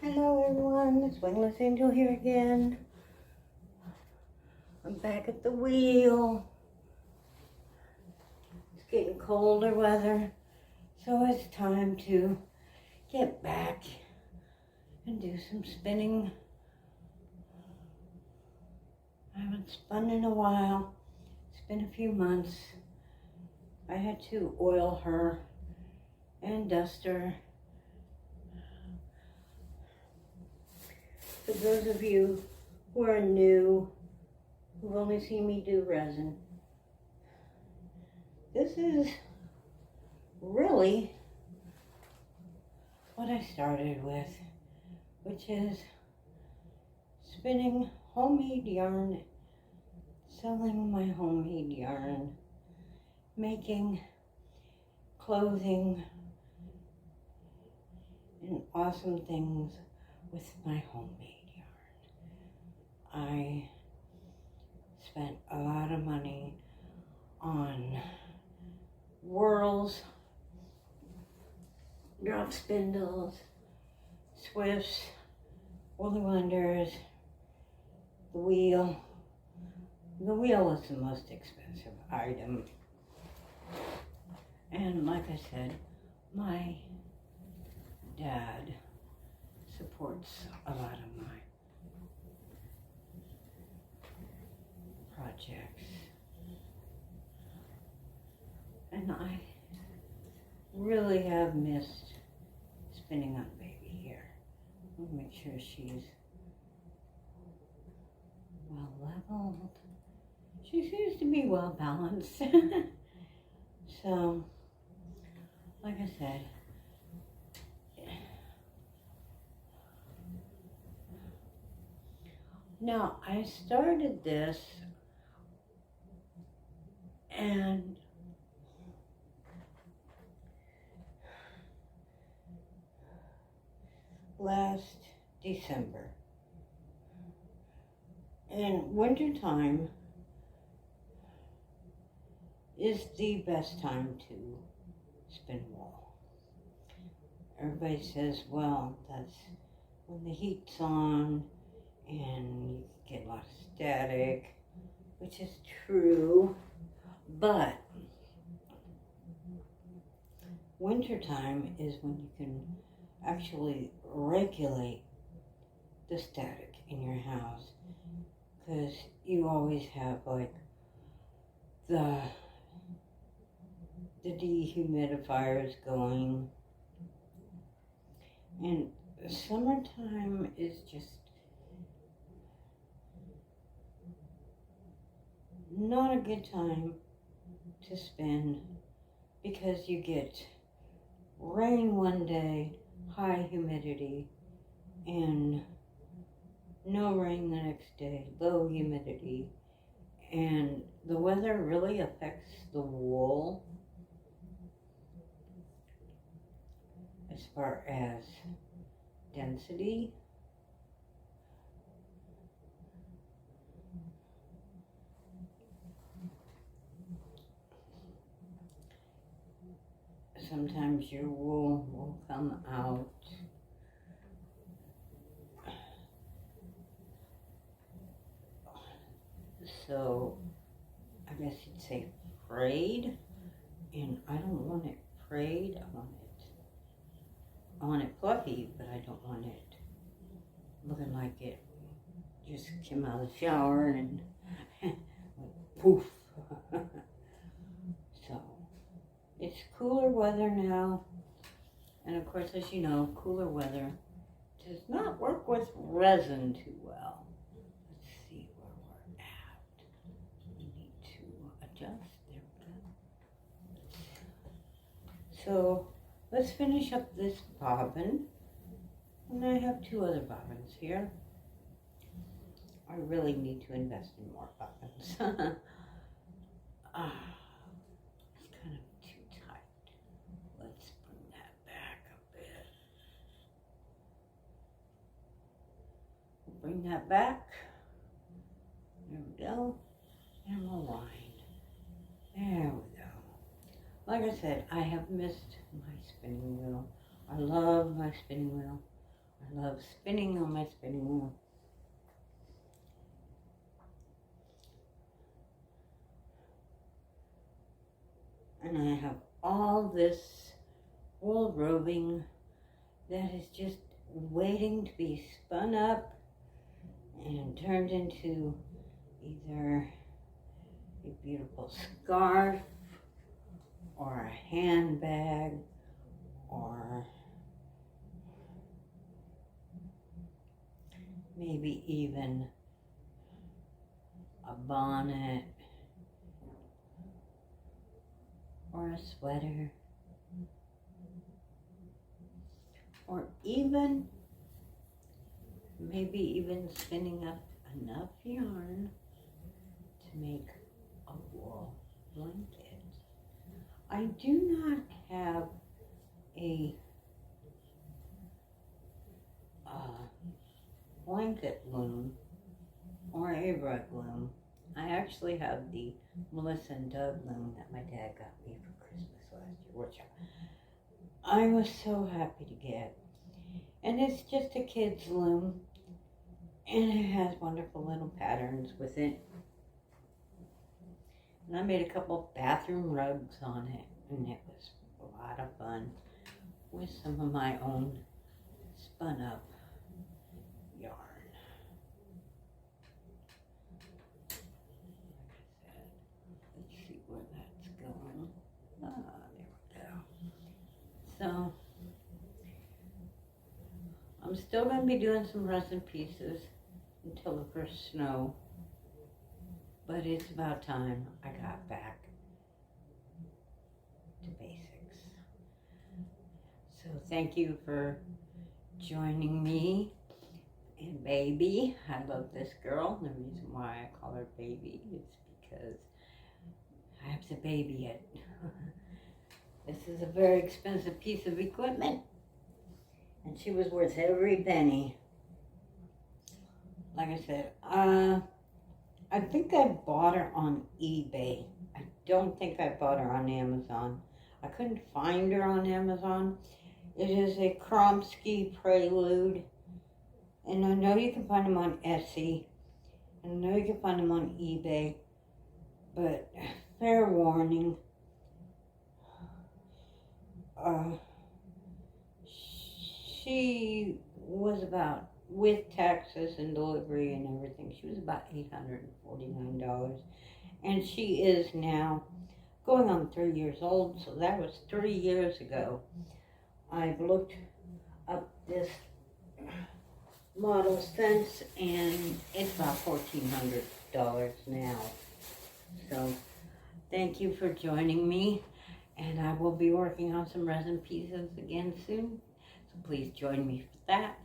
Hello everyone, it's Wingless Angel here again. I'm back at the wheel. It's getting colder weather, so it's time to get back and do some spinning. I haven't spun in a while. It's been a few months. I had to oil her and dust her. For those of you who are new, who've only seen me do resin, this is really what I started with, which is spinning homemade yarn, selling my homemade yarn, making clothing and awesome things with my homemade yarn. I spent a lot of money on whirls, drop spindles, swifts, woolly wonders, the wheel. The wheel was the most expensive item. And like I said, my dad supports a lot of my projects. And I really have missed spinning on baby here. I'll make sure she's well leveled. She seems to be well balanced. So, like I said, now I started this and last December. And wintertime is the best time to spin wool. Everybody says, well, that's when the heat's on and you get a lot of static, which is true, but wintertime is when you can actually regulate the static in your house, because you always have like the dehumidifiers going, and summertime is just not a good time to spin, because you get rain one day, high humidity, and no rain the next day, low humidity, and the weather really affects the wool as far as density. Sometimes your wool will come out so I guess you'd say frayed, and I don't want it frayed. I want it fluffy, but I don't want it looking like it just came out of the shower and poof. So it's cooler weather now, and of course, as you know, cooler weather does not work with resin too well. Let's see where we're at. We need to adjust. There we go. So let's finish up this bobbin. And I have two other bobbins here. I really need to invest in more bobbins. It's kind of too tight. Let's bring that back a bit. Bring that back. There we go. And we'll wind. There we go. Like I said, I have missed my spinning wheel. I love my spinning wheel. I love spinning on my spinning wheel. And I have all this wool roving that is just waiting to be spun up and turned into either a beautiful scarf or a handbag or maybe even a bonnet or a sweater, or even maybe even spinning up enough yarn to make a wool blanket. I do not have a blanket loom or a rug loom. I actually have the Melissa and Doug loom that my dad got me for Christmas last year, which I was so happy to get. And it's just a kid's loom, and it has wonderful little patterns with it. And I made a couple of bathroom rugs on it, and it was a lot of fun with some of my own spun up yarn. Let's see where that's going. There we go. So, I'm still going to be doing some resin pieces until the first snow, but it's about time I got back to basics. So thank you for joining me. And Baby, I love this girl. The reason why I call her Baby is because I have the baby yet. This is a very expensive piece of equipment, and she was worth every penny. Like I said, I think I bought her on eBay. I don't think I bought her on Amazon. I couldn't find her on Amazon. It is a Kromsky Prelude, and I know you can find them on Etsy, and I know you can find them on eBay, but fair warning, she was about, with taxes and delivery and everything, she was about $849, and she is now going on 3 years old, so that was 3 years ago. I've looked up this model since, and it's about $1,400 now. So thank you for joining me, and I will be working on some resin pieces again soon, so please join me for that.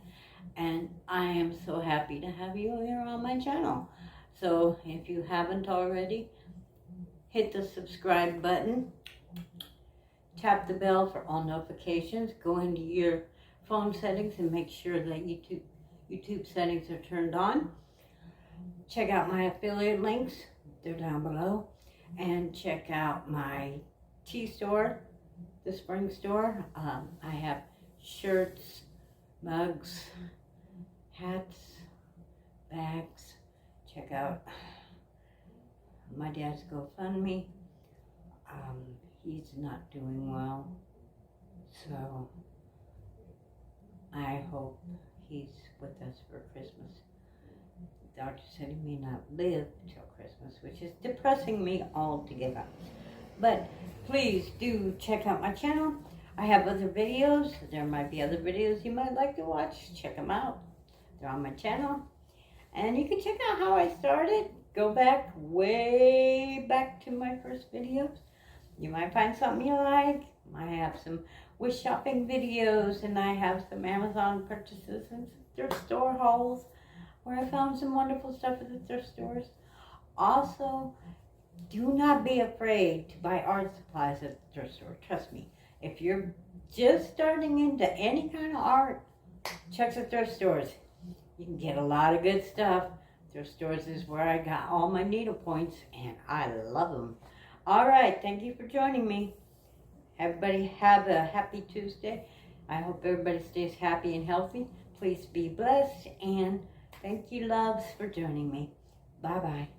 And I am so happy to have you here on my channel. So if you haven't already, hit the subscribe button, tap the bell for all notifications, go into your phone settings and make sure that YouTube settings are turned on. Check out my affiliate links, they're down below, and check out my tea store, the spring store. I have shirts, mugs, hats, bags. Check out my dad's GoFundMe. He's not doing well, so I hope he's with us for Christmas. The doctor said he may not live till Christmas, which is depressing me altogether. But please do check out my channel. I have other videos. There might be other videos you might like to watch. Check them out. They're on my channel. And you can check out how I started. Go back, way back to my first videos. You might find something you like. I have some wish shopping videos, and I have some Amazon purchases and some thrift store hauls where I found some wonderful stuff at the thrift stores. Also, do not be afraid to buy art supplies at the thrift store. Trust me, if you're just starting into any kind of art, check the thrift stores. You can get a lot of good stuff. Thrift stores is where I got all my needle points, and I love them. All right, thank you for joining me. Everybody have a happy Tuesday. I hope everybody stays happy and healthy. Please be blessed, and thank you, loves, for joining me. Bye-bye.